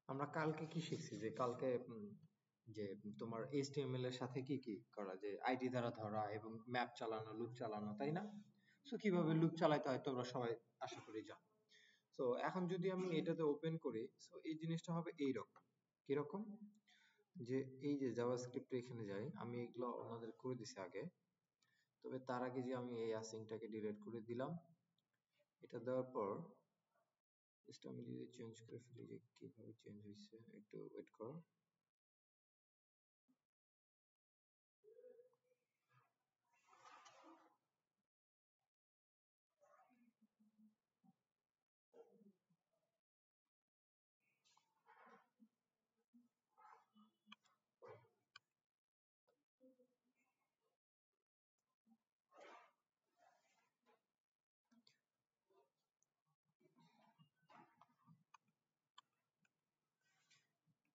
আমরা কালকে কি শিখছি যে কালকে যে তোমার HTML এর সাথে কি কি করা যে আইডি দ্বারা ধরা এবং ম্যাপ চালানো লুপ চালানো তাই না? সো কিভাবে লুপ চালাতে হয় তোমরা সবাই আশা করি জানো। তো এখন যদি আমি এটাতে ওপেন করি সো এই জিনিসটা হবে এইরকম। কিরকম? যে এই যে জাভাস্ক্রিপ্ট এখানে যাই আমি এগুলো ওনাদের করে দিছি আগে। তবে তার আগে যে আমি এই অ্যাসাইনটাকে ডিলিট করে দিলাম। এটা দেওয়ার পর জাস্ট আমি যদি চেঞ্জ করে ফেলি যে কিভাবে চেঞ্জ হয়েছে একটু ওয়েট করো।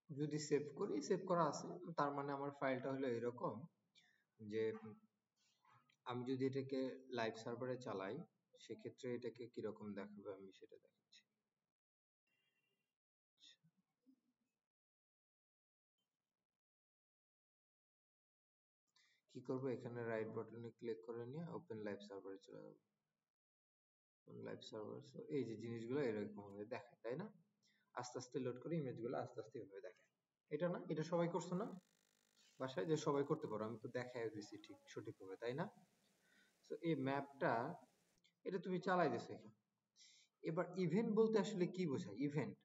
যদি সেভ করি সেভ করা আছে তার মানে আমার ফাইলটা হলো এরকম যে আমি যদি এটাকে লাইভ সার্ভারে চালাই সেক্ষেত্রে এটাকে কিরকম দেখাবে আমি সেটা দেখাচ্ছি। কি করব এখানে রাইট বাটনে ক্লিক করে নিয়ে ওপেন লাইভ সার্ভারে চলে যাব। লাইভ সার্ভার এই যে জিনিসগুলো এরকম ভাবে দেখায় তাই না? আস্তে আস্তে লোড করে ইমেজগুলো আস্তে আস্তে এভাবে দেখায়। এটা না এটা সবাই করছো না বাসায় যে সবাই করতে পারো আমি তো দেখাই দিছি ঠিক সঠিকভাবে তাই না? তো এই ম্যাপটা এটা তুমি চালাই দিছো এখানে। এবার ইভেন্ট বলতে আসলে কি বোঝায়? ইভেন্ট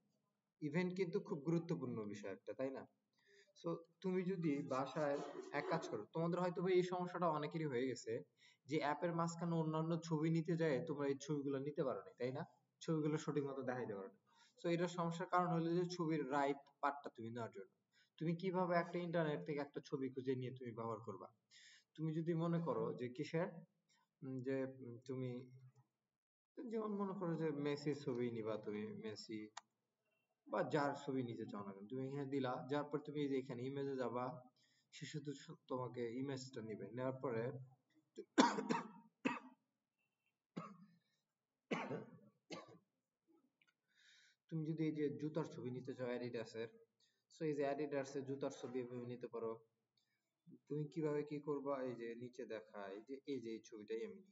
ইভেন্ট কিন্তু খুব গুরুত্বপূর্ণ বিষয় একটা তাই না? সো তুমি যদি বাসায় এক কাজ করো তোমাদের হয়তো এই সমস্যাটা অনেকেরই হয়ে গেছে যে অ্যাপের মাঝখানে অন্যান্য ছবি নিতে যায় তোমরা এই ছবিগুলো নিতে পারো না তাই না? ছবিগুলো সঠিক মতো দেখাইতে পারো না। সো এটার সমস্যার কারণ হলো যে ছবির রাইট পার্টটা তুমি নেওয়ার জন্য। তুমি কিভাবে একটা ইন্টারনেট থেকে একটা ছবি খুঁজে নিয়ে তুমি ব্যবহার করবা? তুমি যদি মনে করো যে কিসের যে তুমি যেমন মনে করো যে মেসির ছবি নিবা তুমি মেসি বা যার ছবি নিতে চাও না কেন তুমি এখানে দিলা যার পর তুমি এই যে এখানে ইমেজে যাবা সে শুধু তোমাকে ইমেজটা নিবে নেওয়ার পরে তুমি যদি এই যে জুতার ছবি নিতে চাও অ্যাডিডাসের সো এই যে অ্যাডিডাসের জুতার ছবি এভাবে নিতে পারো। তুমি কিভাবে কি করবা এই যে নিচে দেখায় যে এই যে এই ছবিটা এমনি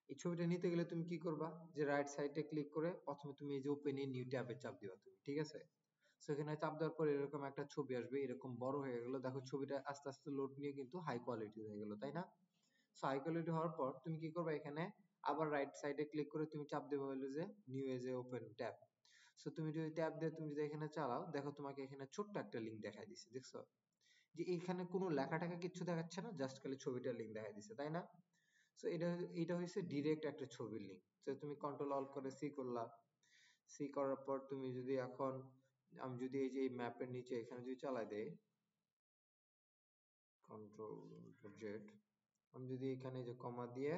এই ছবিটা নিতে গেলে তুমি কি করবা যে রাইট সাইডে ক্লিক করে প্রথমে তুমি এই যে ওপেন এ নিউ ট্যাবে চাপ দিবা তুমি ঠিক আছে? সেখানে চাপ দেওয়ার পর এরকম একটা ছবি আসবে এরকম বড় হয়ে গেল দেখো ছবিটা আস্তে আস্তে লোড নিয়ে কিন্তু হাই কোয়ালিটি হয়ে গেল তাই না? সো হাই কোয়ালিটি হওয়ার পর তুমি কি করবে এখানে আবার রাইট সাইডে ক্লিক করে তুমি চাপ দেবে হলো যে new as a open tab. So তুমি যদি ট্যাব দিয়ে তুমি যদি এখানে চালাও দেখো তোমাকে এখানে ছোট্ট একটা লিংক দেখাই দিছে দেখছো যে এখানে কোনো লেখা টাকা কিচ্ছু দেখাচ্ছে না জাস্ট খালি ছবিটার লিংক দেখাই দিছে তাই না? সো এটা হচ্ছে ডিরেক্ট একটা ছবির লিংক। তো তুমি কন্ট্রোল অল্ট করে সি করলা সি করার পর তুমি যদি এখন আমি যদি এই যে ম্যাপের নিচে এখানে যদি চালাই দেই কন্ট্রোল জেড আমি যদি এখানে যে কমা দিয়ে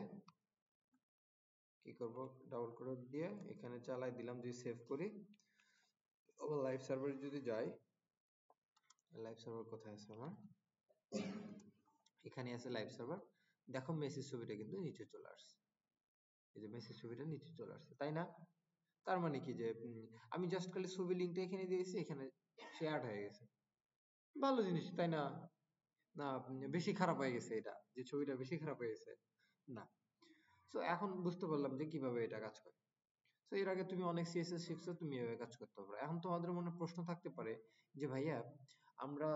কি করব ডাবল ক্রোক দিয়ে এখানে চালাই দিলাম যদি সেভ করি আবার লাইভ সার্ভারে যদি যাই লাইভ সার্ভার কোথায় আছে আমার এখানে আছে লাইভ সার্ভার দেখো মেসেজ ছবিটা কিন্তু নিচে চলে আসছে এই যে মেসেজ ছবিটা নিচে চলে আসছে তাই না? তার মানে কি যে আমি জাস্ট খালি ছবি লিংকটা এখানে দিয়েছি এখানে সে অ্যাড হয়ে গেছে ভালো জিনিস তাই না? না বেশি খারাপ হয়ে গেছে এটা যে ছবিটা বেশি খারাপ হয়ে গেছে না। সো এখন বুঝতে পারলাম যে কিভাবে এটা কাজ করে। তো এর আগে তুমি অনেক সিএসএস শিখছো তুমি এভাবে কাজ করতে পারো। এখন তোমাদের মনে প্রশ্ন থাকতে পারে যে ভাইয়া আমরা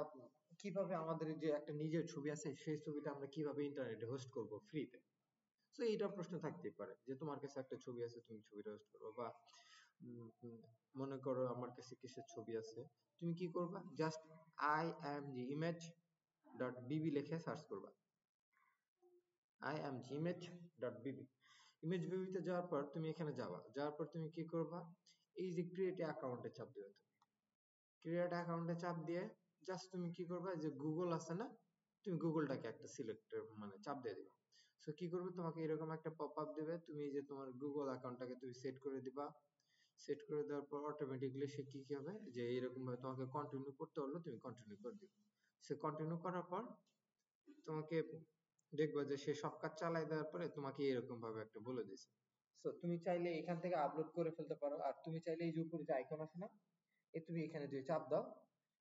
কিভাবে আমাদের যে একটা নিজের ছবি আছে সেই ছবিটা আমরা কিভাবে ইন্টারনেটে হোস্ট করব ফ্রিতে? তো এইটা প্রশ্ন থাকতেই পারে যে তোমার কাছে একটা ছবি আছে তুমি ছবিটা হোস্ট করবে বা উম, উম, মনে করো আমার কাছে কিসের ছবি আছে তুমি কি করবা জাস্ট img image ডট বিবি লিখে সার্চ করবা img image dot BB image বিবিতে যাওয়ার পর তুমি এখানে যাবা যাওয়ার পর তুমি কি করবা এই যে ক্রিয়েট অ্যাকাউন্টে চাপ দিবে তুমি ক্রিয়েট অ্যাকাউন্টে চাপ দিয়ে জাস্ট তুমি কি করবা যে গুগল আছে না তুমি গুগলটাকে একটা সিলেক্ট মানে চাপ দিয়ে দিবা সো কি করবে তোমাকে এরকম একটা পপ আপ দিবে তুমি যে তোমার গুগল অ্যাকাউন্টটাকে তুমি সেট করে দিবা সেট করে দেওয়ার পর অটোমেটিকলি সে কি কি হবে যে এরকম ভাবে তোমাকে কন্টিনিউ করতে হলো তুমি কন্টিনিউ করে দিবে সে কন্টিনিউ করার পর তোমাকে দেখবা যে সে সব কাজ চালাই দেওয়ার পরে তোমাকে এরকম ভাবে একটা বলে দিছে সো তুমি চাইলে এখান থেকে আপলোড করে ফেলতে পারো আর তুমি চাইলে এই যে উপরে যে আইকন আছে না তুমি এখানে যদি চাপ দাও,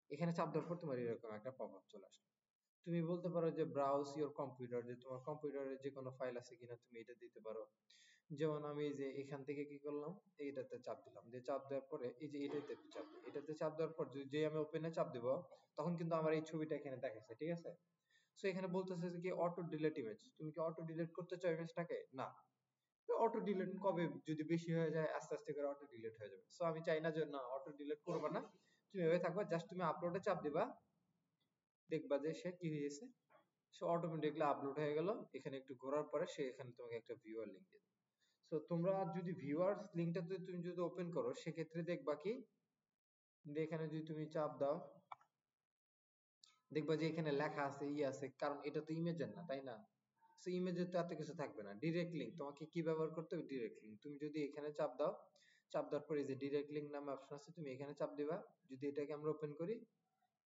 এখানে চাপ দেওয়ার পর তোমার এরকম একটা পপআপ চলে আসবে। তুমি বলতে পারো যে ব্রাউজ ইওর কম্পিউটার, যে তোমার কম্পিউটারে যে কোনো ফাইল আছে কিনা তুমি এটা দিতে পারো। যেমন আমি এই যে এখান থেকে কি করলাম, এইটাতে চাপ দিলাম, দিয়ে চাপ দেওয়ার পরে এই যে এটাতে চাপ দিই, এটাতে চাপ দেওয়ার পর যে আমি ওপেনে চাপ দিব, তখন কিন্তু আমার এই ছবিটা এখানে দেখাচ্ছে, ঠিক আছে। সো এখানে বলতেছে যে কি অটো ডিলিট ইমেজ, তুমি কি অটো ডিলিট করতে চাও ইমেজটাকে? না, অটো ডিলিট কবে, যদি বেশি হয়ে যায় আস্তে আস্তে করে অটো ডিলিট হয়ে যাবে। সো আমি চাই না যে না, অটো ডিলিট করবা না, তুমি এভাবে থাকবা, জাস্ট তুমি আপলোডে চাপ দিবা, দেখবা যে সে কি হয়েছে, সে অটোমেটিকলি আপলোড হয়ে গেল। এখানে একটু ঘোরার পরে সে এখানে তোমাকে একটা ভিউয়ার লিংক দেবে। সো তোমরা যদি ভিউয়ার্স লিংকটা তুমি যদি ওপেন করো, সেক্ষেত্রে দেখবা কি, এখানে যদি তুমি চাপ দাও, দেখবা যে এখানে লেখা আছে, আছে, কারণ এটা তো ইমেজের না, তাই না। সো ইমেজের তো এত কিছু থাকবে না। ডিরেক্ট লিংক তোমাকে কি ব্যবহার করতে হবে? Direct link. তুমি যদি এখানে চাপ দাও, চাপ দেওয়ার পরে যে ডিরেক্ট লিংক নামে অপশন আছে, তুমি এখানে চাপ দিবা। যদি এটাকে আমরা ওপেন করি,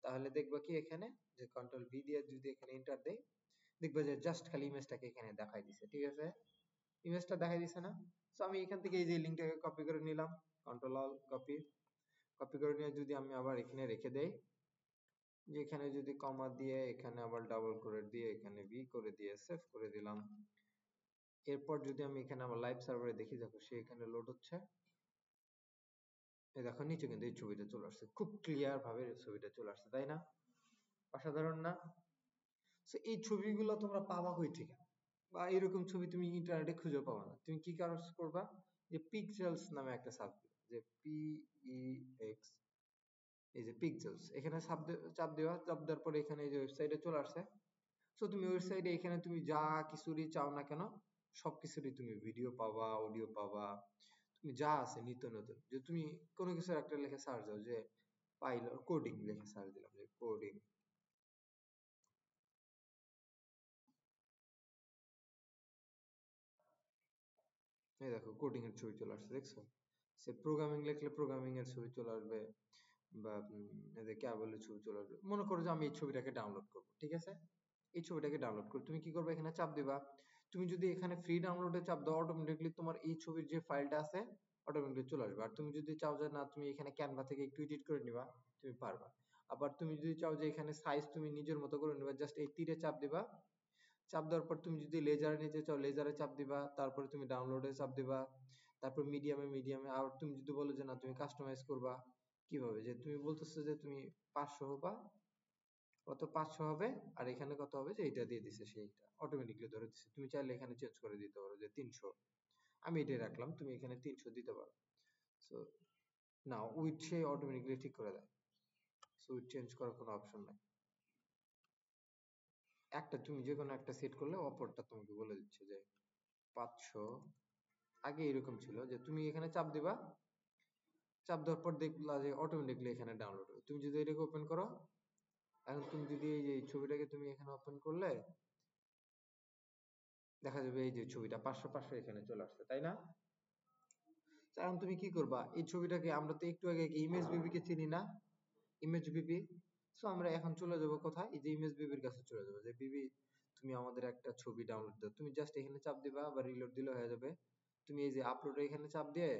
তাহলে দেখবা কি এখানে যে কন্ট্রোল ভি দিয়ে যদি এখানে এন্টার দেই, দেখবা যে জাস্ট খালি ইমেজটাকে এখানে দেখাই দিছে, ঠিক আছে। ইমেজটা দেখাই দিছে না। সো আমি এখান থেকে এই যে লিংকটাকে কপি করে নিলাম, কন্ট্রোল অল কপি, কপি করে নিয়ে যদি আমি আবার এখানে রেখে দেই, যে এখানে যদি কমা দিয়ে এখানে আবার ডাবল করে দিয়ে এখানে ভি করে দিয়ে সেভ করে দিলাম। এরপর যদি আমি এখানে আমার লাইভ সার্ভারে দেখি, দেখো সে এখানে লোড হচ্ছে। এই দেখো নিচে কিন্তু এই ছবিটা চলে আসছে, খুব ক্লিয়ার ভাবে ছবিটা চলে আসছে, তাই না? অসাধারণ না? সো এই ছবিগুলো তোমরা পাবা কই থেকে? বা এরকম ছবি তুমি ইন্টারনেটে খুঁজে পাবা না। তুমি কি কাজ করবা, যে পিক্সেলস নামে একটা সার্চ দিবা, যে পি ই এক্স, এই যে পিক্সেলস, এখানে চাপ দেওয়া, চাপ দেওয়ার পরে এখানে এই যে ওয়েবসাইটে চলে আসছে। সো তুমি ওয়েবসাইটে এখানে তুমি যা কিছুরই চাও না কেন, সবকিছুরই তুমি ভিডিও পাবা, অডিও পাবা, তুমি যা আছে নিত্য নতুন। যে তুমি কোনো কিছু একটা লিখে সার্চ দাও, যে পাইলট কোডিং লিখে সার্চ দিলাম, যে কোডিং, এই দেখো কোডিং এর ছবি চলে আসছে, দেখছো। সে প্রোগ্রামিং লিখলে প্রোগ্রামিং এর ছবি চলে আসবে, বা এই যে ক্যাবলের ছবি চলে আসবে। মনে করো যে আমি এই ছবিটাকে ডাউনলোড করব, ঠিক আছে। এই ছবিটাকে ডাউনলোড করে তুমি কি করবে, এখানে চাপ দিবা। তুমি যদি এখানে ফ্রি ডাউনলোডে চাপ দাও, অটোমেটিকলি তোমার এই ছবির যে ফাইলটা আছে অটোমেটিকলি চলে আসবে। আর তুমি যদি চাও যে না, তুমি এখানে ক্যানভা থেকে একটু এডিট করে নিবা, তুমি পারবা। আবার তুমি যদি চাও যে এখানে সাইজ তুমি নিজের মতো করে নিবা, জাস্ট এই তীরে চাপ দিবা। চাপ দেওয়ার পর তুমি যদি লেজারে নিতে চাও, লেজারে চাপ দিবা, তারপরে তুমি ডাউনলোডে চাপ দিবা, তারপর মিডিয়ামে। আর তুমি যদি বলো যে না, তুমি কাস্টমাইজ করবা, কিভাবে, যে তুমি বলতেছো যে তুমি 500 বা কত 500 হবে, আর এখানে কত হবে, যে এটা দিয়ে দিছে, সেইটা অটোমেটিকলি ধরে দিছে। তুমি চাইলে এখানে চেঞ্জ করে দিতে পারো যে 300, আমি এটাই রাখলাম, তুমি এখানে 300 দিতে পারো। সো না, উইথ সে অটোমেটিকলি ঠিক করে দেয়। সো উইথ চেঞ্জ করার কোনো অপশন নাই। একটা তুমি যে কোনো একটা সেট করলে অপরটা তোমাকে বলে দিচ্ছে যে 500। আগে এরকম ছিল যে তুমি এখানে চাপ দিবা, চাপ দেওয়ার পর দেখলা যে অটোমেটিকলি এখানে ডাউনলোড হবে। তুমি যদি এটাকে ওপেন করো, এখন তুমি যদি এই যে ছবিটাকে তুমি এখানে ওপেন করলে, দেখা যাবে এই যে ছবিটা 500 এখানে চলে আসছে, তাই না। এখন তুমি কি করবা, এই ছবিটাকে, আমরা তো একটু আগে ইমেজ বিবি কে চিনি না, ইমেজ বিবি। সো আমরা এখন চলে যাব কোথায়, এই যে ইমেজ বিবির কাছে চলে যাবো, যে বিবি তুমি আমাদের একটা ছবি ডাউনলোড দাও। তুমি জাস্ট এখানে চাপ দিবা, বা রিলোড দিলে হয়ে যাবে। তুমি এই যে আপলোড এখানে চাপ দিয়ে,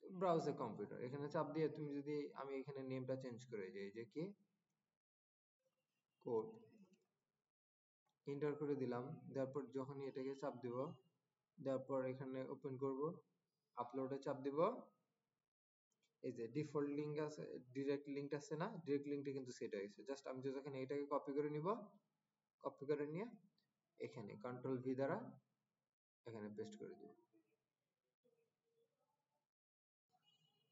ব্রাউজে কম্পিউটার এখানে চাপ দিয়ে, তুমি যদি, আমি এখানে নেমটা চেঞ্জ করে দিই, যে কি কোড এন্টার করে দিলাম। দেওয়ার পর যখনই এটাকে চাপ দিব, দেওয়ার পর এখানে ওপেন করব, আপলোডে চাপ দিব, এই যে ডিফল্ট লিংক আছে, ডিরেক্ট লিংক আছে না, ডিরেক্ট লিংকটা কিন্তু সেট হয়ে গেছে। জাস্ট আমি যদি এখানে এটাকে কপি করে নিব, কপি করে নিয়ে এখানে কন্ট্রোল ভি দ্বারা এখানে পেস্ট করে দিব।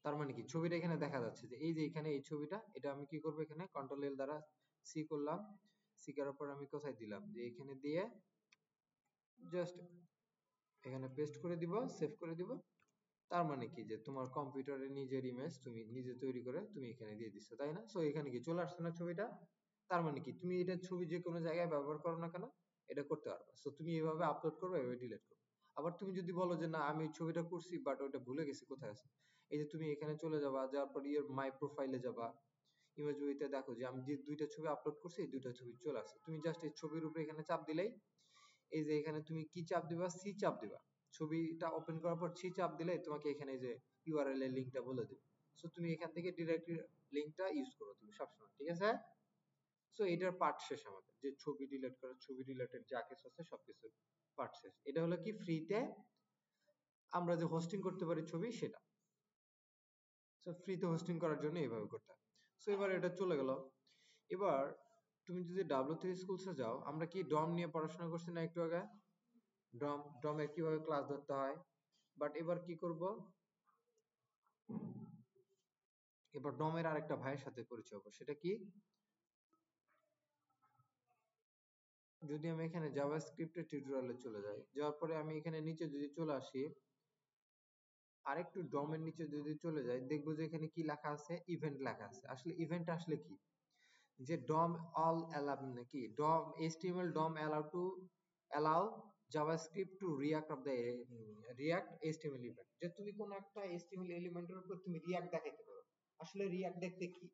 তার মানে কি, ছবিটা এখানে দেখা যাচ্ছে, যে এই যে এখানে এই ছবিটা, এটা আমি কি করব, এখানে কন্ট্রোল এল দ্বারা সি করলাম। সি করার পর আমি কোথায় দিলাম, যে এখানে দিয়ে জাস্ট এখানে পেস্ট করে দিব, সেভ করে দিব। তার মানে কি, যে তোমার কম্পিউটারে নিজের ইমেজ তুমি নিজে তৈরি করে তুমি এখানে দিয়ে দিচ্ছ, তাই না। সো এখানে কি চলে আসছে না ছবিটা। তার মানে কি, তুমি এটা ছবি যে কোনো জায়গায় ব্যবহার করো না কেন, এটা করতে পারবে। সো তুমি এভাবে আপলোড করবে, এভাবে ডিলিট করবে। আবার তুমি যদি বলো যে না, আমি এই ছবিটা করছি বাট ওটা ভুলে গেছি কোথায় আছে, এই যে তুমি এখানে চলে যাবা, যাওয়ার পর ইওর মাই প্রোফাইলে যাবা, ইমেজ উইতে দেখো যে আমি যে দুইটা ছবি আপলোড করছি, এই দুইটা ছবি চলে আসছে। তুমি জাস্ট এই ছবির উপরে এখানে চাপ দিলেই, এই যে এখানে তুমি কি চাপ দিবা, সি চাপ দিবা। ছবিটা ওপেন করার পর সি চাপ দিলে তোমাকে এখানে যে ইউআরএল এর লিংকটা বলে দিবে। সো তুমি এখান থেকে ডিরেক্টলি লিঙ্কটা ইউজ করো তুমি সবসময়, ঠিক আছে? সো এটার পার্ট শেষ আমাদের, যে ছবি ডিলিট করা, ছবি রিলেটেড যা কিছু আছে সবকিছু পার্ট শেষ। এটা হলো কি ফ্রিতে আমরা যে হোস্টিং করতে পারি ছবি সেটা। সো ফ্রিতে হোস্টিং করার জন্য এইভাবে করতে হয়। সো এবার এটা চলে গেল। এবার তুমি যদি W3 স্কুলসে যাও, আমরা কি ডম নিয়ে পড়াশোনা করছি না একটু আগে? ডমের কিভাবে ক্লাস ধরতে হয়। বাট এবার কি করব, এবার ডমের আরেকটা ভাইয়ের সাথে পরিচয় হবো। সেটা কি, যদি আমি এখানে জাভাস্ক্রিপ্টের টিউটোরিয়ালে চলে যাই, যাওয়ার পরে আমি এখানে নিচে যদি চলে আসি, আরেকটু ডমের নিচে যদি চলে যাই, দেখবো যে এখানে কি লেখা আছে, ইভেন্ট লেখা আছে। আসলে ইভেন্ট আসলে কি, যে DOM all allow নাকি DOM HTML DOM allow JavaScript to react of the react HTML event, যে তুমি কোন একটা HTML এলিমেন্টের উপর তুমি রিয়াক্ট দেখাইতে পারো। আসলে রিয়াক্ট দেখতে কি,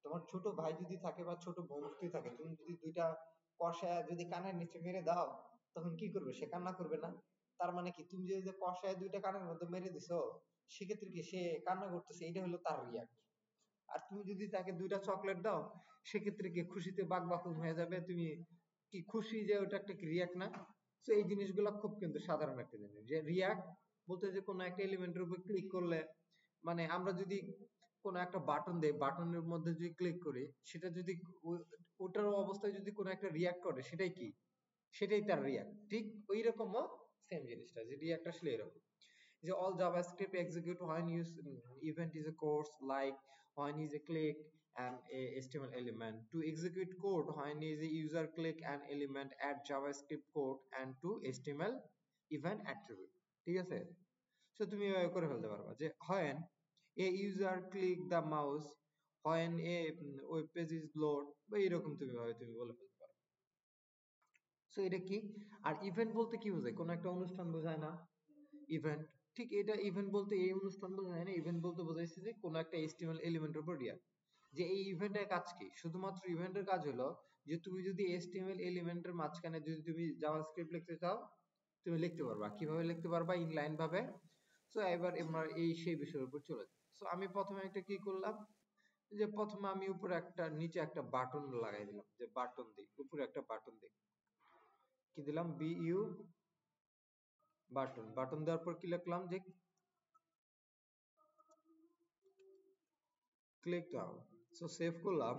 তোমার ছোট ভাই যদি থাকে বা ছোট বোন যদি থাকে, তুমি যদি দুইটা কষায় যদি কানের নিচে মেরে দাও, তখন কি করবে, সে কান্না করবে না? তার মানে কি, তুমি যে কষায় দুইটা কানের মধ্যে মেরে দিছো, সেক্ষেত্রে কি সে কান্না করতেছে, এটা হলো তার রিয়াক্ট। আর তুমি যদি তাকে দুইটা চকলেট দাও, সেক্ষেত্রে কি খুশিতে বাকবাকুম হয়ে যাবে, তুমি কি খুশি যে ওটা একটা রিয়াক্ট না? তো এই জিনিসগুলো খুব কিন্তু সাধারণ একটা জিনিস, যে রিয়াক্ট বলতে যে কোনো একটা এলিমেন্টের উপর ক্লিক করলে, মানে আমরা যদি কোনো একটা বাটন দেই, বাটনের মধ্যে যদি ক্লিক করি, সেটা যদি ওটার অবস্থায় যদি কোনো একটা রিয়াক্ট করে, সেটাই কি, সেটাই তার রিয়াক্ট। ঠিক ওই রকমও সেম জিনিসটা, যে রিয়াক্ট আসলে এরকম, যে all JavaScript execute when use event is a course, like when is a click and a HTML element. To execute code when is a user click an element add JavaScript code and to HTML event attribute, ঠিক আছে? So তুমি এভাবে করে ফেলতে পারবা, যে when a user click the mouse when a web page is load, বা এরকম তুমি ভাবে তুমি বলে ফেলতে পারো। সো এটা কি, আর ইভেন্ট বলতে কি বোঝায়, কোন একটা অনুষ্ঠান বোঝায় না ইভেন্ট? ঠিক এটা ইভেন্ট বলতে এই অনুষ্ঠান বোঝায় না, ইভেন্ট বলতে বোঝাইছে যে কোন একটা HTML এলিমেন্টের উপর রিয়াক্ট। যে এই ইভেন্টের কাজ কি, শুধুমাত্র ইভেন্টের কাজ হলো যে তুমি যদি HTML এলিমেন্টের মাঝখানে যদি তুমি জাভাস্ক্রিপ্ট লিখতে চাও, তুমি লিখতে পারবা। কিভাবে লিখতে পারবা, ইনলাইন ভাবে। সো এবার আমরা এই সেই বিষয়ের উপর চলে যাই। সো আমি প্রথমে একটা কি করলাম, যে প্রথমে আমি উপরে একটা নিচে একটা বাটন লাগাই দিলাম, যে বাটন দিই, উপরে একটা বাটন দিই, কি দিলাম, BU বাটন। বাটন দেওয়ার পর কি লিখলাম, যে ক্লিক নাও। সো সেভ করলাম।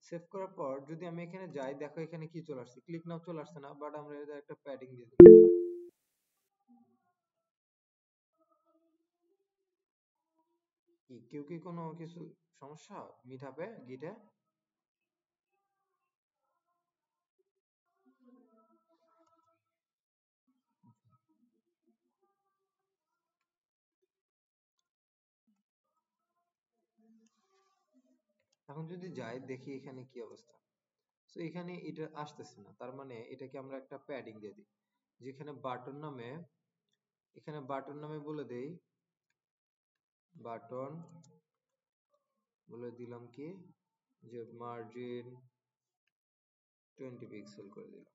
সেভ করার পর যদি আমি এখানে যাই, দেখো এখানে কি চলে আসছে, ক্লিক নাও চলে আসছে না, বাট আমরা এদের একটা প্যাডিং দিয়ে দিই। কি কেউ কি কোনো কিছু সমস্যা মিটআপে গিটে? এখন যদি যাই দেখি এখানে কি অবস্থা। তো এখানে এটা আসতেছে না, তার মানে এটাকে আমরা একটা প্যাডিং দিয়ে দিই, যেখানে বাটন নামে, এখানে বাটন নামে বলে দেই, বাটন বলে দিলাম কি, যে মার্জিন 20 পিক্সেল করে দিলাম।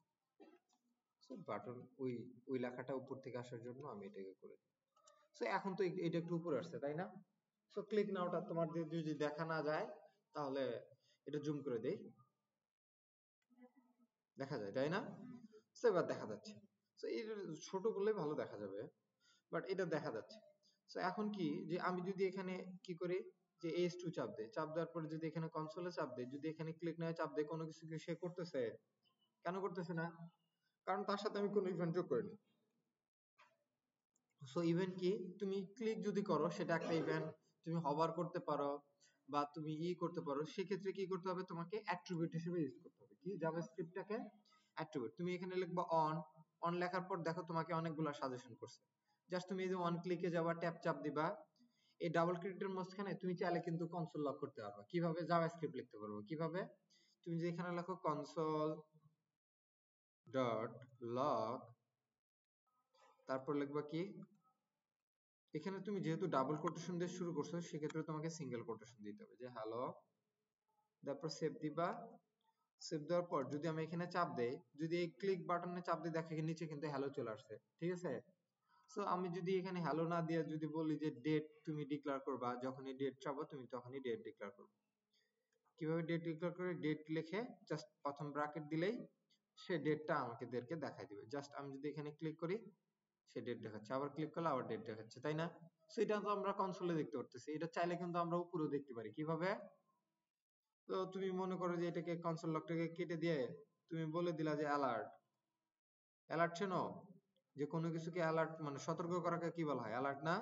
সো বাটন ওই ওই লেখাটা উপর থেকে আসার জন্য আমি এটাকে করে দিই। সো এখন তো এটা একটু উপরে আসছে, তাই না? সো ক্লিক নাওটা তোমার যদি দেখা না যায়, তাহলে এটা জুম করে দেই, দেখা যায়, তাই না? সো এবার দেখা যাচ্ছে। সো এই ছোট করলে ভালো দেখা যাবে, বাট এটা দেখা যাচ্ছে। সো এখন কি, যে আমি যদি এখানে কি করি, যে S2 চাপ দেই, চাপ দেওয়ার পরে যদি এখানে কনসোলে চাপ দেই, যদি এখানে ক্লিক না চাপ দেই, কোনো কিছু কি সে করতেছে? কেন করতেছে না? কারণ তার সাথে আমি কোনো ইভেন্ট যোগ করিনি। সো ইভেন্ট কি, তুমি ক্লিক যদি করো সেটা একটা ইভেন্ট, তুমি হভার করতে পারো বা তুমি করতে পারো, সেক্ষেত্রে কি করতে হবে, তোমাকে অ্যাট্রিবিউট হিসেবে ইউজ করতে হবে কি, জাভাস্ক্রিপ্টটাকে অ্যাট্রিবিউট। তুমি এখানে লিখবা অন, অন লেখার পর দেখো তোমাকে অনেকগুলো সাজেশন করছে। জাস্ট তুমি এই যে ওয়ান ক্লিকে যাবা, ট্যাপ চাপ দিবা, এই ডাবল ক্লিকের মাঝখানে তুমি চাইলে কিন্তু কনসোল লক করতে পারবা। কিভাবে, জাভাস্ক্রিপ্ট লিখতে পারবো কিভাবে, তুমি যে এখানে লেখো কনসোল ডট লক, তারপর লিখবা কি, এখানে তুমি যেহেতু ডাবল কোটেশন দিয়ে শুরু করছো, সেক্ষেত্রে তোমাকে সিঙ্গেল কোটেশন দিতে হবে, যে হ্যালো, তারপর সেভ দিবা। সেভ দেওয়ার পর যদি আমি এখানে চাপ দেই, যদি এই ক্লিক বাটনে চাপ দিই, দেখো নিচে কিন্তু হ্যালো চলে আসছে, ঠিক আছে? সো আমি যদি এখানে হ্যালো না দিয়ে যদি বলি যে ডেট তুমি ডিক্লেয়ার করবা, যখনই ডেট চাবো তুমি তখনই ডেট ডিক্লেয়ার করবে। কিভাবে ডেট ডিক্লেয়ার করে? ডেট লিখে জাস্ট প্রথম ব্র্যাকেট দিলেই সে ডেটটা আমাদেরকে দেখাই দিবে। জাস্ট আমি যদি এখানে ক্লিক করি সে ডেট দেখাচ্ছে, আবার ক্লিক করলে আবার ডেট দেখাচ্ছে, তাই না? সো এটা তো আমরা কনসোলে দেখতে পারতেছি। এটা চাইলে কিন্তু আমরা উপরেও দেখতে পারি। কিভাবে? তো তুমি মনে করো যে এটাকে কনসোল লকটাকে কেটে দিয়ে তুমি বলে দিলা যে অ্যালার্ট। অ্যালার্ট চেনো? যে কোনো কিছুকে অ্যালার্ট মানে সতর্ক করাকে কি বলা হয়? অ্যালার্ট না?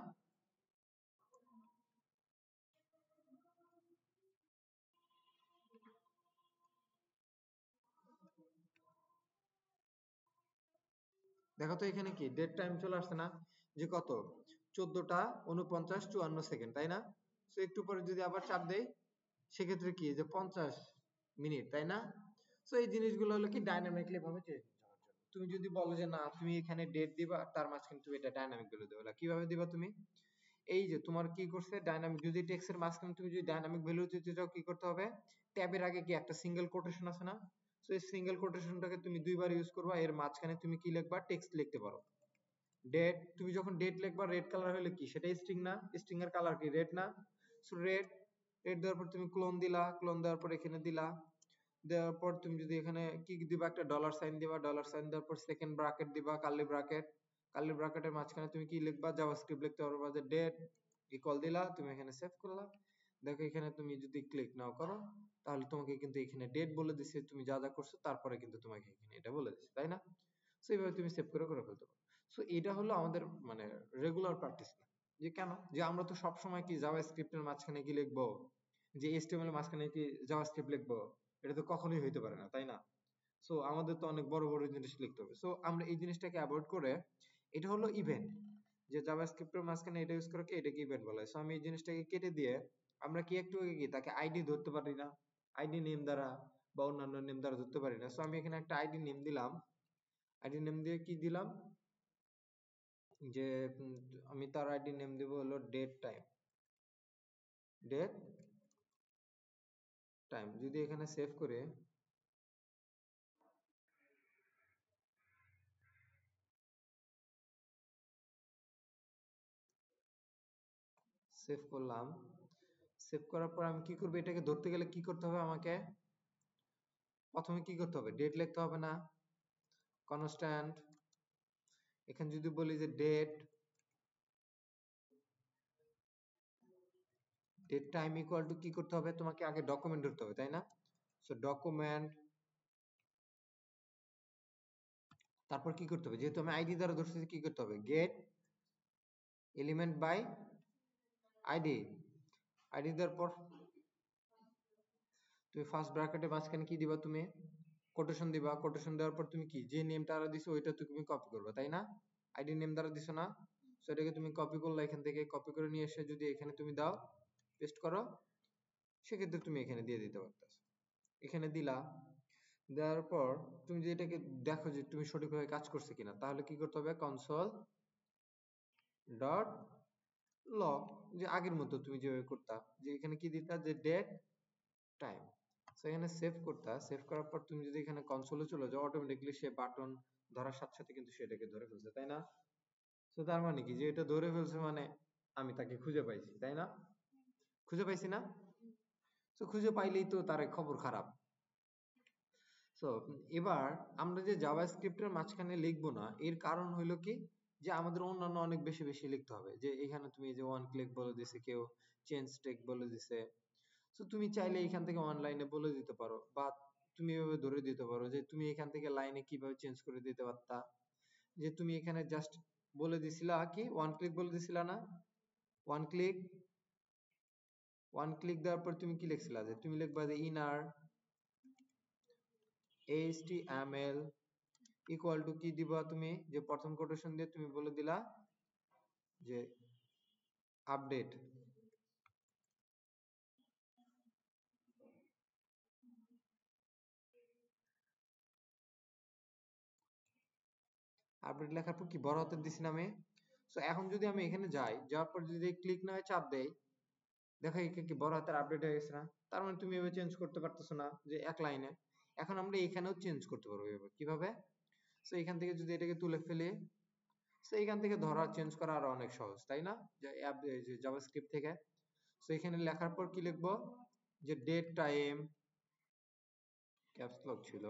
দেখো তো এখানে কি ডেট টাইম চলে আসছে না? যে কত? 14:49:54, তাই না? তো একটু পরে যদি আবার চাপ দেই সেক্ষেত্রে কি যে 50 মিনিট, তাই না? তো এই জিনিসগুলো হলো কি ডাইনামিকলি ভাবে চেঞ্জ হওয়ার জন্য। তুমি যদি বলো যে না তুমি এখানে ডেট দিবা, তার মাঝখানে তুমি এটা ডাইনামিক ভ্যালু দেবে, কিভাবে দিবা তুমি? এই যে তোমার কি করছে ডাইনামিক, যদি টেক্সট এর মাঝখানে তুমি যদি ডাইনামিক ভ্যালু দিতে চাও কি করতে হবে? ট্যাবের আগে কি একটা সিঙ্গেল কোটেশন আছে না? তো এই সিঙ্গেল কোটেশনটাকে তুমি দুইবার ইউজ করবা, এর মাঝখানে তুমি কি লিখবা? টেক্সট লিখতে পারো। ডেট, তুমি যখন ডেট লিখবা রেড কালার হলে কি সেটা স্ট্রিং না? স্ট্রিং এর কালার কি রেড না? সো রেড, রেড দেওয়ার পর তুমি ক্লোন দিলা, ক্লোন দেওয়ার পর এখানে দিলা, দেওয়ার পর তুমি যদি এখানে কি দিবা? একটা ডলার সাইন দিবা, ডলার সাইন দেওয়ার পর সেকেন্ড ব্র্যাকেট দিবা, কার্লি ব্র্যাকেট, কার্লি ব্র্যাকেটের মাঝখানে তুমি কি লিখবা? জাভাস্ক্রিপ্ট লিখতে পারবা যে ডেট ইকুয়াল দিলা, তুমি এখানে সেভ করলা। দেখো এখানে তুমি যদি ক্লিক নাও করো তাহলে তোমাকে কিন্তু এখানে ডেট বলে দিছে, তুমি যা যা করছো তারপরে কিন্তু তোমাকে এখানে এটা বলে দিছে, তাই না? সো এইভাবে তুমি সেভ করে করে ফেলতে পারো। সো এটা হলো আমাদের মানে রেগুলার প্র্যাকটিস না। যে কেন? যে আমরা তো সব সময় কি জাভাস্ক্রিপ্টের মাঝখানে কি লিখবো, যে এইচটিএমএল এর মাঝখানে কি জাভাস্ক্রিপ্ট লিখবো? এটা তো কখনোই হইতে পারে না, তাই না? সো আমাদের তো অনেক বড় বড় জিনিস লিখতে হবে। সো আমরা এই জিনিসটাকে অ্যাভয়েড করে, এটা হলো ইভেন্ট, যে জাভাস্ক্রিপ্টের মাঝখানে এটা ইউজ করে কি এটাকে ইভেন্ট বলা হয়। সো আমি এই জিনিসটাকে কেটে দিয়ে আমরা কি একটু আগে কি তাকে আইডি ধরতে পারি না? আইডি নেম দ্বারা বা অন্যান্য নেম দ্বারা ধরতে পারি না? সো আমি এখানে একটা আইডি নেম দিলাম, আইডি নেম দিয়ে কি দিলাম যে আমি তার আইডি নেম দেব হলো ডেট টাইম, ডেট টাইম। যদি এখানে সেভ করে সেভ করলাম, সেভ করার পর আমি কি করব? এটাকে ধরতে গেলে কি করতে হবে আমাকে? প্রথমে কি করতে হবে? ডেট লিখতে হবে না? কনস্ট্যান্ট, এখানে যদি বলি যে date, date time equal to কি করতে হবে? তোমাকে আগে ডকুমেন্ট ধরতে হবে, তাই না? সো ডকুমেন্ট, তারপর কি করতে হবে? যেহেতু আমি আইডি দ্বারা ধরছি, কি করতে হবে? Get element by ID, ID দেওয়ার পর তুমি ফার্স্ট ব্র্যাকেটের মাঝখানে কি দিবা? তুমি কোটেশন দিবা, কোটেশন দেওয়ার পর তুমি কি যে নেমটা দ্বারা দিছো ওইটা তুমি কপি করবে, তাই না? আইডি নেম দ্বারা দিছো না? সো এটাকে তুমি কপি করলে, এখান থেকে কপি করে নিয়ে এসে যদি এখানে তুমি দাও, পেস্ট করো, সেক্ষেত্রে তুমি এখানে দিয়ে দিতে পারতেছো। এখানে দিলা, দেওয়ার পর তুমি যদি এটাকে দেখো যে তুমি সঠিকভাবে কাজ করছে কিনা, তাহলে কি করতে হবে? কনসোল ডট লগ, যে আগের মতো তুমি যেভাবে করতা, যে এখানে কি দিতা? যে ডেট টাইম। সো এখানে সেভ করতা, সেভ করার পর তুমি যদি এখানে কনসোলে চলে যাও, অটোমেটিক্যালি সে বাটন ধরার সাথে সাথে কিন্তু সেটাকে ধরে ফেলছে, তাই না? তো তার মানে কি যে এটা ধরে ফেলছে মানে আমি তাকে খুঁজে পাইছি, তাই না? খুঁজে পাইছি না? তো খুঁজে পাইলেই তো তার খবর খারাপ। সো এবার আমরা যে জাভাস্ক্রিপ্টের মাঝখানে লিখবো না, এর কারণ হইলো কি যে আমাদের অন্যান্য অনেক বেশি বেশি লিখতে হবে। যে এখানে তুমি যে ওয়ান ক্লিক বলে দিছে, কেউ চেঞ্জ টেক বলে দিছে। তো তুমি চাইলে এখান থেকে অনলাইনে বলে দিতে পারো, বা তুমি এভাবে ধরে দিতে পারো যে তুমি এখান থেকে লাইনে কিভাবে চেঞ্জ করে দিতে পারতা। যে তুমি এখানে জাস্ট বলে দিছিলা কি ওয়ান ক্লিক বলে দিছিলা না? ওয়ান ক্লিক, ওয়ান ক্লিক দেওয়ার পর তুমি কি লিখছিলা? যে তুমি লিখবা যে ইনার HTML ইকুয়াল টু কি দিবা? তুমি যে প্রথম কোটেশন দিয়ে তুমি বলে দিলা যে আপডেট, আপডেট লেখার পর কি বড় হাতের দিছি না আমি? সো এখন যদি আমি এখানে যাই, যাওয়ার পর যদি ক্লিক না হয় চাপ দেই, দেখো এখানে কি বড় হাতের আপডেট হয়ে গেছে না? তার মানে তুমি এভাবে চেঞ্জ করতে পারতেছো না যে এক লাইনে। এখন আমরা এখানেও চেঞ্জ করতে পারবো এভাবে। কিভাবে? সো এখান থেকে যদি এটাকে তুলে ফেলি, তো এখান থেকে ধরা চেঞ্জ করা আরো অনেক সহজ, তাই না? যে অ্যাপ যে জাভাস্ক্রিপ্ট থেকে। তো এখানে লেখার পর কি লিখবো, যে ডেট টাইম, ক্যাপস লক ছিল,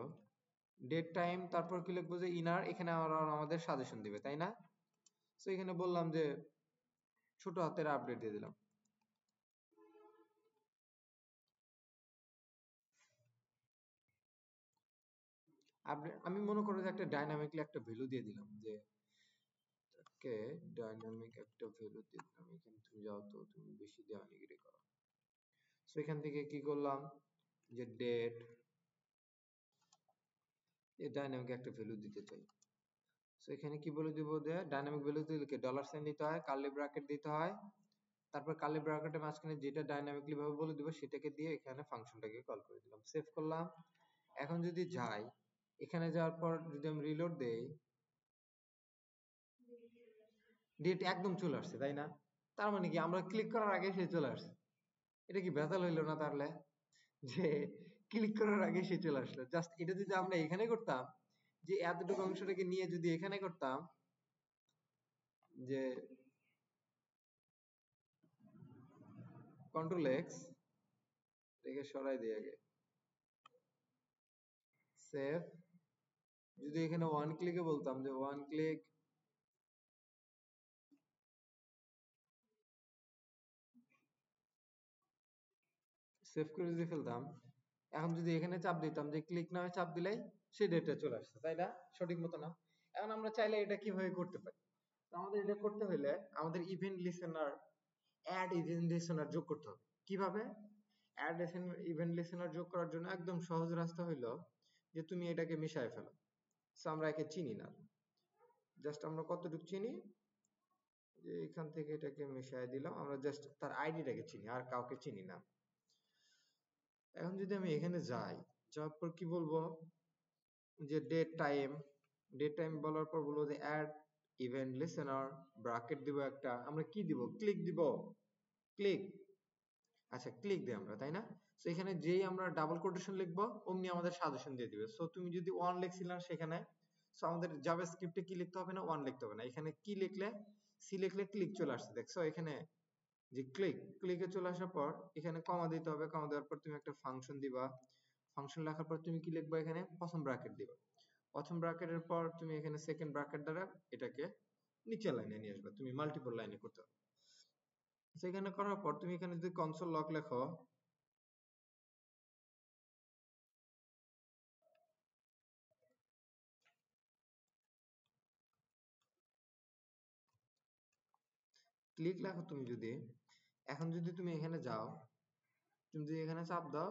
ডেট টাইম, তারপর কি লিখবো, যে ইনার, এখানে আমাদের সাজেশন দিবে, তাই না? তো এখানে বললাম যে ছোট হাতের আপডেট দিয়ে দিলাম। আপডেট আমি মনে করো যে একটা ডাইনামিকলি একটা ভ্যালু দিয়ে দিলাম, যে কে ডাইনামিক একটা ভ্যালু দিয়ে দিলাম। এখানে তুমি যাও তো, তুমি বেশি দেওয়ানিগিরি করো। তো এখান থেকে কি করলাম, যে ডেট, এই ডাইনামিক একটা ভ্যালু দিতে চাই। তো এখানে কি বলে দিব, যে ডাইনামিক ভ্যালু দিলে ডলার সাইন দিতে হয়, কার্লি ব্র্যাকেট দিতে হয়, তারপর কার্লি ব্র্যাকেটের মাঝখানে যেটা ডাইনামিকলি ভাবে বলে দিব সেটাকে দিয়ে এখানে ফাংশনটাকে কল করে দিলাম, সেভ করলাম। এখন যদি যাই, এখানে যাওয়ার পর যদি আমি রিলোড দেই, ডেট একদম চলে আসছে, তাই না? তার মানে কি আমরা ক্লিক করার আগে সে চলে আসছে। এটা কি ভেজাল হইলো না তাহলে, যে ক্লিক করার আগে সে চলে আসলো? জাস্ট এটা যদি আমরা এখানে করতাম, যে এতটুকু অংশটাকে নিয়ে যদি এখানে করতাম, যে কন্ট্রোল এক্স রেখে সরাই দিই আগে, সেভ, যদি এখানে ওয়ান ক্লিকে বলতাম, যে ওয়ান ক্লিক, সেভ করে যদি ফেলতাম, এখন যদি এখানে চাপ দিতাম, যে ক্লিক নামে চাপ দিলেই সেই ডেটটা চলে আসছে, তাই না? সঠিক মতো না? এখন আমরা চাইলে এটা কিভাবে করতে পারি? তো আমাদের এটা করতে হলে আমাদের event listener, add event listener যোগ করতে হবে। কিভাবে? অ্যাড ইভেন্ট লিসেনার যোগ করার জন্য একদম সহজ রাস্তা হইলো, যে তুমি এটাকে মিশায় ফেলো। সো আমরা একে চিনি না, জাস্ট আমরা কতটুকু চিনি, যে এখান থেকে এটাকে মিশায় দিলাম, আমরা জাস্ট তার আইডিটাকে চিনি, আর কাউকে চিনি না। এখন যদি আমি এখানে যাই, যাওয়ার পর কি বলবো, যে ডেট টাইম, ডেট টাইম বলার পর বলবো যে অ্যাড ইভেন্ট লিসেনার, ব্র্যাকেট দিব একটা, আমরা কি দিব, ক্লিক দিব, ক্লিক, আচ্ছা ক্লিক দিই আমরা, তাই না? সো এখানে যেই আমরা ডাবল কোটেশন লিখবো অমনি আমাদের সাজেশন দিয়ে দিবে। সো তুমি যদি ওয়ান লিখছিলাম সেখানে, সো আমাদের জাভাস্ক্রিপ্টে কি লিখতে হবে না, ওয়ান লিখতে হবে না, এখানে কি লিখলে, সি লিখলে ক্লিক চলে আসছে, দেখছো এখানে, যে ক্লিক, ক্লিকে চলে আসার পর এখানে কমা দিতে হবে, কমা দেওয়ার পর তুমি একটা ফাংশন দিবা, ফাংশন লেখার পর তুমি কি লিখবা, এখানে প্রথম ব্র্যাকেট দিবা, প্রথম ব্র্যাকেটের পর তুমি এখানে সেকেন্ড ব্র্যাকেট দ্বারা এটাকে নিচের লাইনে নিয়ে আসবে, তুমি মাল্টিপল লাইনে করতে হবে। সেখানে করার পর তুমি এখানে যদি কনসোল লগ লেখো, ক্লিক লেখো তুমি যদি, এখন যদি তুমি এখানে যাও, তুমি যদি এখানে চাপ দাও,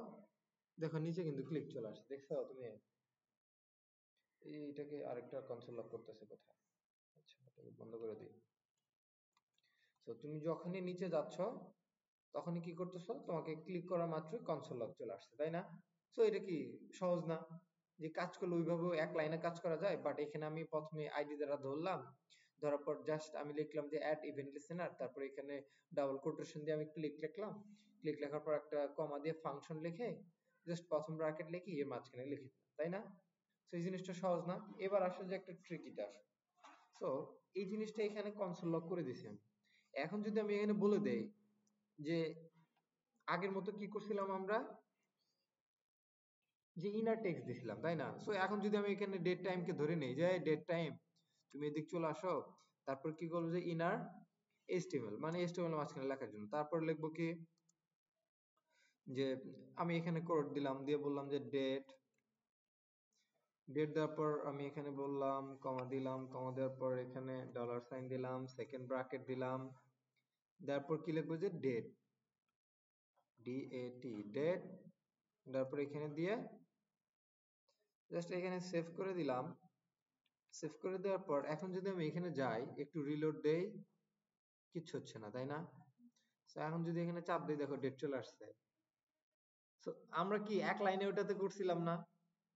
দেখো নিচে কিন্তু ক্লিক চলে আসে, দেখছো তুমি? এইটাকে আরেকটা কনসোল লক করতেছে কোথায়, আচ্ছা এটাকে বন্ধ করে দিই। তো তুমি যখনই নিচে যাচ্ছ তখনই কি করতেছো, তোমাকে ক্লিক করা মাত্রই কনসোল লক চলে আসছে, তাই না? তো এটা কি সহজ না, যে কাজ করলে ওইভাবে এক লাইনে কাজ করা যায়? বাট এখানে আমি প্রথমে আইডি দ্বারা ধরলাম, ধরার পর জাস্ট আমি লিখলাম যে অ্যাড ইভেন্ট লিসেনার, তারপর এখানে ডাবল কোটেশন দিয়ে আমি ক্লিক লিখলাম, ক্লিক লেখার পর একটা কমা দিয়ে ফাংশন লিখে জাস্ট প্রথম ব্র্যাকেট লিখে এর মাঝখানে লিখে দিলাম, তাই না? তো এই জিনিসটা সহজ না? এবার আসলে যে একটা ট্রিকিটা আসে, তো এই জিনিসটা এখানে কনসোল লক করে দিছি আমি। এখন যদি আমি এখানে বলে দেই, যে আগের মতো কি করছিলাম আমরা, যে ইনার টেক্সট দিছিলাম, তাই না? সো এখন যদি আমি এখানে ডেট টাইম কে ধরে নেই, যে ডেট টাইম তুমি এদিক চলে আসো, তারপর কি করবো, যে ইনার এইচটিএমএল, মানে এইচটিএমএল মাঝখানে লেখার জন্য, তারপর লিখবো কি, যে আমি এখানে কোড দিলাম, দিয়ে বললাম যে ডেট, ডেট দেওয়ার পর আমি এখানে বললাম কমা দিলাম, কমা দেওয়ার পর এখানে ডলার সাইন দিলাম, সেকেন্ড ব্র্যাকেট দিলাম, তারপর কি লিখবো, যে ডেট, ডিএটি, ডেট, তারপর এখানে দিয়ে জাস্ট এখানে সেভ করে দিলাম। সেভ করে দেওয়ার পর এখন যদি আমি এখানে যাই, একটু রিলোড দেই, কিচ্ছু হচ্ছে না, তাই না? তো এখন যদি এখানে চাপ দিই, দেখো ডেট চলে আসছে। তো আমরা কি এক লাইনে ওটাতে করছিলাম না,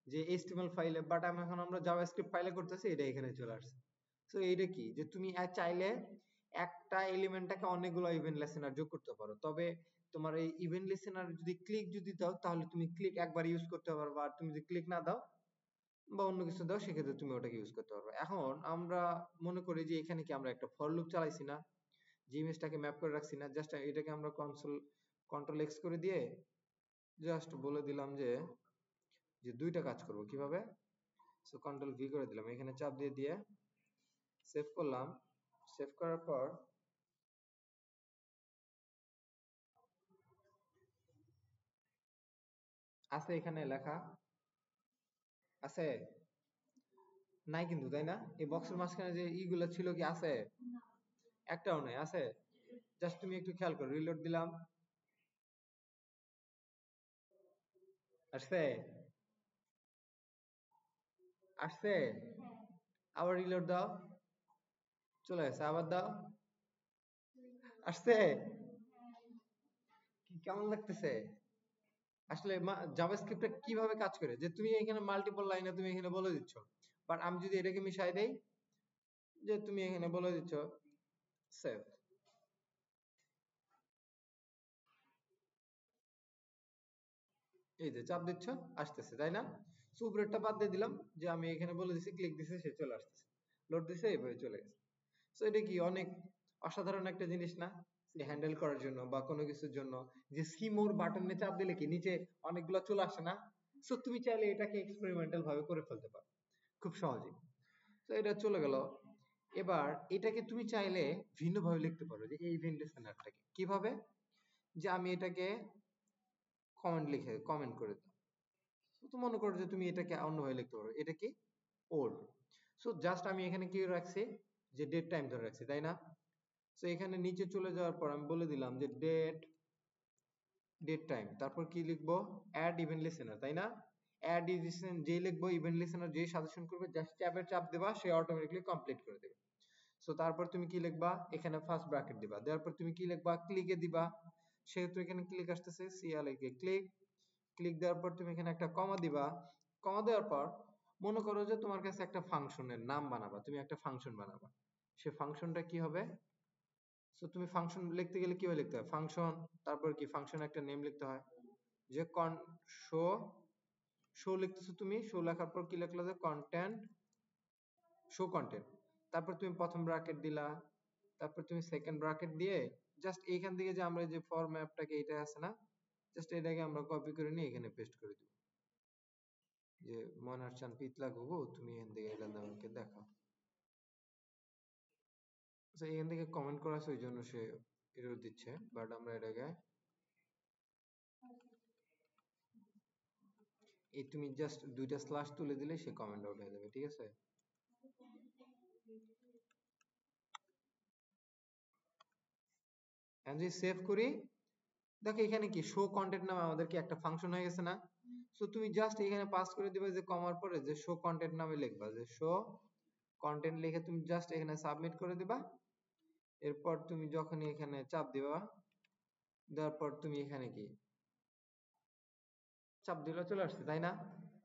যে এইচটিএমএল ফাইলে, বাট এখন আমরা জাভাস্ক্রিপ্ট ফাইলে করতেছি, এটা এখানে চলে আসছে। তো এইটা কি, যে তুমি চাইলে একটা এলিমেন্টটাকে অনেকগুলো ইভেন্ট লিসেনার যোগ করতে পারো, তবে তোমার এই ইভেন্ট লিসেনার যদি ক্লিক যদি দাও, তাহলে তুমি ক্লিক একবার ইউজ করতে পারবা, আর তুমি যদি ক্লিক না দাও বা অন্য কিছু দাও, সেক্ষেত্রে তুমি ওটাকে ইউজ করতে পারবে। এখন আমরা মনে করি যে এখানে কি আমরা একটা ফর লুপ চালাইছি না, যে ইমেজটাকে ম্যাপ করে রাখছি না, জাস্ট এটাকে আমরা কন্ট্রোল এক্স করে দিয়ে জাস্ট বলে দিলাম যে যে দুইটা কাজ করব কিভাবে। সো কন্ট্রোল ভি করে দিলাম, এখানে চাপ দিয়ে দিয়ে সেভ করলাম। সেভ করার পর আছে এখানে লেখা আছে, নাই কিন্তু, তাই না? এই বক্সের মাঝখানে যে ইগুলো ছিল কি আছে? একটাও নাই, আছে? জাস্ট তুমি একটু খেয়াল করো, রিলোড দিলাম, আসছে? আসছে? আবার রিলোড দাও, চলে গেছে, আবার দাও, আসছে? কি কেমন লাগতেছে? আসলে জাভাস্ক্রিপ্টটা কিভাবে কাজ করে, যে তুমি এখানে মাল্টিপল লাইনে তুমি এখানে বলে দিচ্ছ, বাট আমি যদি এটাকে মিশাই দেই, যে তুমি এখানে বলে দিচ্ছ সেভ, এই যে চাপ দিচ্ছ, আসতেছে, তাই না? সো উপরেরটা বাদ দিয়ে দিলাম, যে আমি এখানে বলে দিছি, ক্লিক দিছে, সে চলে আসতেছে, লোড দিছে, এইভাবে চলে গেছে। সো এটা কি অনেক অসাধারণ একটা জিনিস না হ্যান্ডেল করার জন্য বা কোনো কিছুর জন্য, যে সি মোর বাটনে চাপ দিলে কি নিচে অনেকগুলো চলে আসে না? সো তুমি চাইলে এটাকে এক্সপেরিমেন্টাল ভাবে করে ফেলতে পারো খুব সহজেই। তো এটা চলে গেল। এবার এটাকে তুমি চাইলে ভিন্নভাবে লিখতে পারো, যে এই ইভেন্ট লিসেনারটাকে কিভাবে, যে আমি এটাকে কমেন্ট করে দিই। তো মনে করো যে তুমি এটাকে অন্যভাবে লিখতে পারো, এটা কি ওল্ড। সো জাস্ট আমি এখানে কি রাখছি, যে ডেট টাইম ধরে রাখছি, তাই না? সো এখানে নিচে চলে যাওয়ার পর আমি বলে দিলাম যে ডেট টাইম, তারপর কি লিখবো, অ্যাড ইভেন্ট লিসেনার, তাই না? অ্যাড ইভেন্ট যে লিখবো, ইভেন্ট লিসেনার যে সাজেশন করবে, জাস্ট ট্যাবের চাপ দেবা, সে অটোমেটিক্যালি কমপ্লিট করে দেবে। সো তারপর তুমি কি লিখবা, এখানে ফার্স্ট ব্র্যাকেট দিবা, দেওয়ার পর তুমি কি লিখবা, ক্লিকে দিবা, সেহেতু এখানে ক্লিক আসতেছে, সিএলএকে ক্লিক, ক্লিক দেওয়ার পর তুমি এখানে একটা কমা দিবা। কমা দেওয়ার পর মনে করো যে তোমার কাছে একটা ফাংশনের নাম বানাবা, তুমি একটা ফাংশন বানাবা, সে ফাংশনটা কি হবে। সো তুমি ফাংশন লিখতে গেলে কিভাবে লিখতে হয়, ফাংশন, তারপর কি ফাংশন একটা নেম লিখতে হয়, যে শো, শো লিখতেছো তুমি, শো লেখার পর কি লিখলো, যে কন্টেন্ট, শো কন্টেন্ট, তারপর তুমি প্রথম ব্র্যাকেট দিলা, তারপর তুমি সেকেন্ড ব্র্যাকেট দিয়ে জাস্ট এইখান থেকে যে আমরা যে ফর ম্যাপটাকে এটা আছে না, জাস্ট এটাকে আমরা কপি করে নিয়ে এখানে পেস্ট করে দিব, যে মনার চান পিতলা ঘুঘু, তুমি এখান থেকে এটা আমাকে দেখাও। আচ্ছা, এখান থেকে কমেন্ট করা আছে, ওই জন্য সে এরর দিচ্ছে, বাট আমরা এটাকে এই তুমি জাস্ট দুইটা স্ল্যাশ তুলে দিলে সে কমেন্ট আউট হয়ে যাবে, ঠিক আছে? আমি যদি সেভ করি, দেখো এখানে কি শো কন্টেন্ট নামে আমাদের কি একটা ফাংশন হয়ে গেছে না? সো তুমি জাস্ট এখানে পাস করে দিবে, যে কমার পরে যে শো কন্টেন্ট নামে লিখবা, যে শো কন্টেন্ট লিখে তুমি জাস্ট এখানে সাবমিট করে দিবা। এরপর তুমি যখনই এখানে চাপ দিবা, দেওয়ার পর তুমি এখানে কি চাপ দিলে চলে আসছে, তাই না?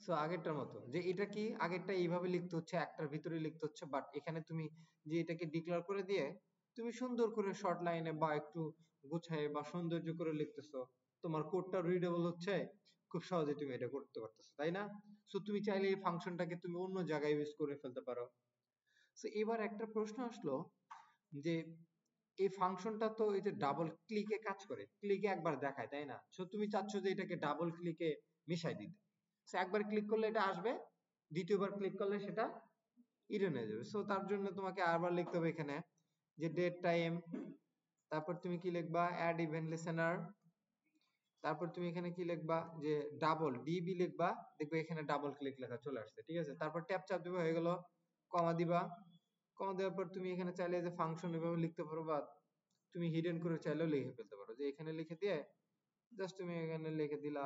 সো আগেরটার মতো, যে এটা কি আগেরটা এইভাবে লিখতে হচ্ছে, একটার ভিতরে লিখতে হচ্ছে, বাট এখানে তুমি যে এটাকে ডিক্লেয়ার করে দিয়ে তুমি সুন্দর করে শর্ট লাইনে বা একটু গুছায় বা সৌন্দর্য করে লিখতেছো, তোমার কোডটা রিডেবল হচ্ছে, খুব সহজে তুমি এটা করতে পারতেছো, তাই না? সো তুমি চাইলে এই ফাংশনটাকে তুমি অন্য জায়গায় ইউজ করে ফেলতে পারো। সো এবার একটা প্রশ্ন আসলো, যে এই ফাংশনটা তো এই যে ডাবল ক্লিকে কাজ করে, ক্লিকে একবার দেখায়, তাই না? সো তুমি চাচ্ছ যে এটাকে ডাবল ক্লিকে মিশাই দিতে। সো একবার ক্লিক করলে এটা আসবে, দ্বিতীয়বার ক্লিক করলে সেটা ইরেন হয়ে যাবে। সো তার জন্য তোমাকে আবার লিখতে হবে এখানে, যে ডেট টাইম, তারপর তুমি কি লিখবা, অ্যাড ইভেন্ট লিসেনার, তারপর তুমি এখানে কি লিখবা, যে ডাবল ডিবি লিখবা, দেখবে এখানে ডাবল ক্লিক লেখা চলে আসছে, ঠিক আছে? তারপর ট্যাব চাপ দিবা, হয়ে গেল, কমা দিবা। কমা দেওয়ার পর তুমি এখানে চাইলে যে ফাংশন এভাবে লিখতে পারো, বা তুমি হিডেন করে চাইলেও লিখে ফেলতে পারো, যে এখানে লিখে দিয়ে জাস্ট তুমি এখানে লিখে দিলা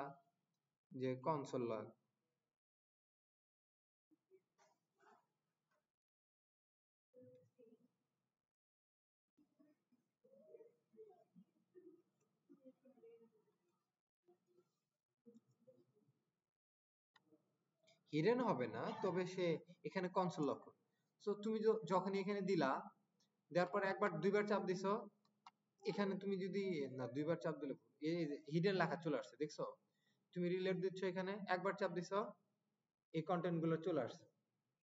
যে কনসোল লগ। হিডেন হবে না, তবে সে এখানে কনসোল লক করবে। সো তুমি যখনই এখানে দিলা, দেওয়ার পর একবার দুইবার চাপ দিছো, এখানে তুমি যদি, না দুইবার চাপ দিলে এই হিডেন লেখা চলে আসছে, দেখছো? তুমি রিলেট দিচ্ছ, এখানে একবার চাপ দিছো, এই কন্টেন্ট গুলো চলে আসছে।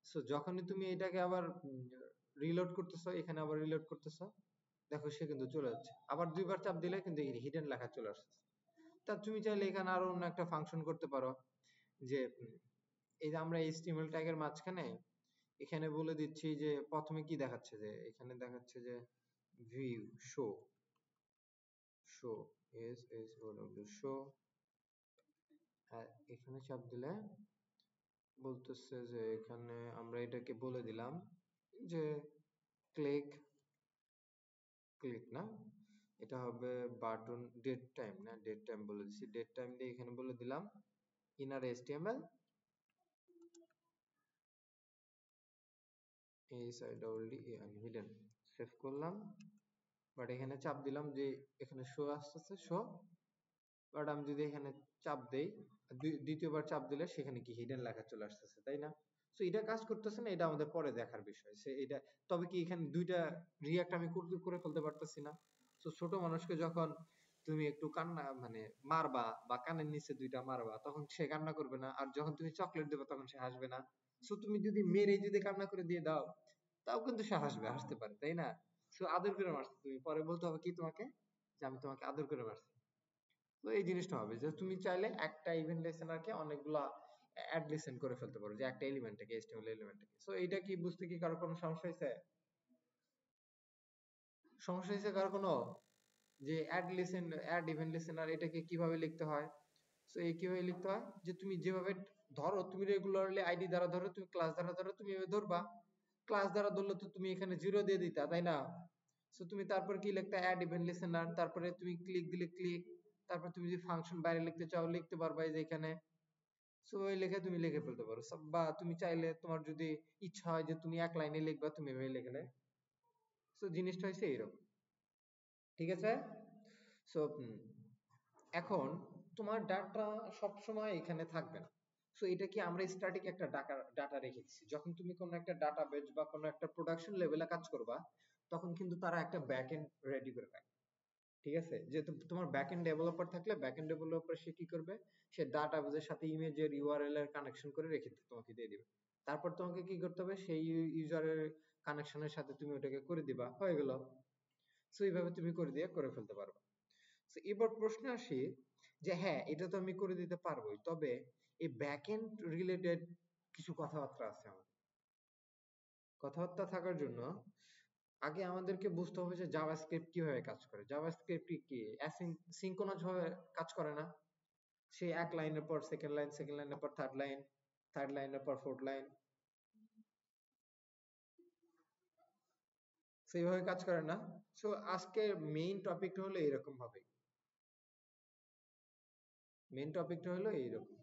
সো যখনই তুমি এটাকে আবার রিলোড করতেছো, এখানে আবার রিলোড করতেছো, দেখো সে কিন্তু চলে যাচ্ছে। আবার দুইবার চাপ দিলে কিন্তু হিডেন লেখা চলে আসছে। তা তুমি চাইলে এখানে আরো অন্য একটা ফাংশন করতে পারো, যে এই যে আমরা HTML ট্যাগের মাঝখানে এখানে বলে দিচ্ছি যে প্রথমে কি দেখাচ্ছে, যে এখানে দেখাচ্ছে যে ভিউ শো, শো শো, আর এখানে চাপ দিলে বলতেছে যে এখানে আমরা এটাকে বলে দিলাম যে ক্লিক, ক্লিক না, এটা হবে বাটন ডেট টাইম, না ডেট টাইম বলে দিচ্ছি, ডেট টাইম দিয়ে এখানে বলে দিলাম ইনার HTML হিডেন, সেভ করলাম। বাট এখানে চাপ দিলাম যে এখানে শো আসতেছে শো, বাট আমি যদি এখানে চাপ দেই, দ্বিতীয়বার চাপ দিলে সেখানে কি হিডেন লেখা চলে আসতেছে, তাই না? সো এটা কাজ করতেছে না, এটা আমাদের পরে দেখার বিষয়। সে এটা, তবে কি এখানে দুইটা রিয়াক্ট আমি করে ফেলতে পারতেছি না? সো ছোট মানুষকে যখন তুমি একটু কান্না মানে মারবা বা কানের নিচে দুইটা মারবা, তখন সে কান্না করবে না, আর যখন তুমি চকলেট দেবে তখন সে হাসবে না। সো তুমি যদি মেরে যদি কান্না করে দিয়ে দাও, তাও কিন্তু সে হাসবে, হাসতে পারে, তাই না? সো আদর করে মারছো তুমি, পরে বলতে হবে কি তোমাকে, যে আমি তোমাকে আদর করে মারছি। তো এই জিনিসটা হবে যে তুমি চাইলে একটা ইভেন্ট লিসেনারকে অনেকগুলা অ্যাড লিসেন করে ফেলতে পারো, যে একটা এলিমেন্ট থেকে, HTML এলিমেন্ট থেকে। সো এটা কি বুঝতে কি কারো কোনো সমস্যা হয়েছে? সমস্যা হয়েছে কারো কোনো, যে add listen, add event listener এটাকে কিভাবে লিখতে হয়? সো এই কিভাবে লিখতে হয়, যে তুমি যেভাবে ধরো, তুমি রেগুলারলি আইডি দ্বারা ধরো, তুমি ক্লাস দ্বারা ধরো, তুমি এভাবে ধরবা। ক্লাস দ্বারা ধরলে তো তুমি এখানে জিরো দিয়ে দিতা, তাই না? সো তুমি তারপর কি লিখতে, অ্যাড ইভেন্ট লিসেনার, তারপরে তুমি ক্লিক দিলে ক্লিক, তারপর তুমি যদি ফাংশন বাইরে লিখতে চাও লিখতে পারবা এই যে এখানে। সো এই লেখা তুমি লিখে ফেলতে পারো, বা তুমি চাইলে তোমার যদি ইচ্ছা হয় যে তুমি এক লাইনে লিখবা, তুমি এভাবে লিখলে। সো জিনিসটা হচ্ছে এইরকম, ঠিক আছে? সো এখন তোমার ডাটা সব সময় এখানে থাকবে না। সো এটা কি আমরা স্ট্যাটিক একটা ডাটা রেখে দিচ্ছি, যখন তুমি কোনো একটা ডাটাবেজ বা কোনো একটা প্রোডাকশন লেভেলে কাজ করবা, তখন কিন্তু তারা একটা ব্যাকএন্ড রেডি করে রাখে, ঠিক আছে? যেহেতু তোমার ব্যাকএন্ড ডেভেলপার থাকলে, ব্যাকএন্ড ডেভেলপার সে কি করবে, সে ডাটাবেজের সাথে ইমেজের ইউআরএল এর কানেকশন করে রেখে তোমাকে দিয়ে দিবে। তারপর তোমাকে কি করতে হবে, সেই ইউজারের কানেকশনের সাথে তুমি ওটাকে করে দিবা, হয়ে গেল। সো এইভাবে তুমি করে দিয়ে করে ফেলতে পারবে। তো এবার প্রশ্ন আসি, যে হ্যাঁ এটা তো আমি করে দিতে পারবোই, তবে এই ব্যাকএন্ড রিলেটেড কিছু কথাবার্তা আছে আমার। কথাবার্তা থাকার জন্য আগে আমাদেরকে বুঝতে হবে যে জাভাস্ক্রিপ্ট কিভাবে কাজ করে। জাভাস্ক্রিপ্ট কি সিনক্রোনাস ভাবে কাজ করে না? সেই এক লাইনের পর সেকেন্ড লাইন, সেকেন্ড লাইনের পর থার্ড লাইন, থার্ড লাইনের পর ফোর্থ লাইন, সেইভাবে কাজ করে না? সো আজকে মেইন টপিকটা হলো এইরকম ভাবে, মেইন টপিকটা হলো এইরকম।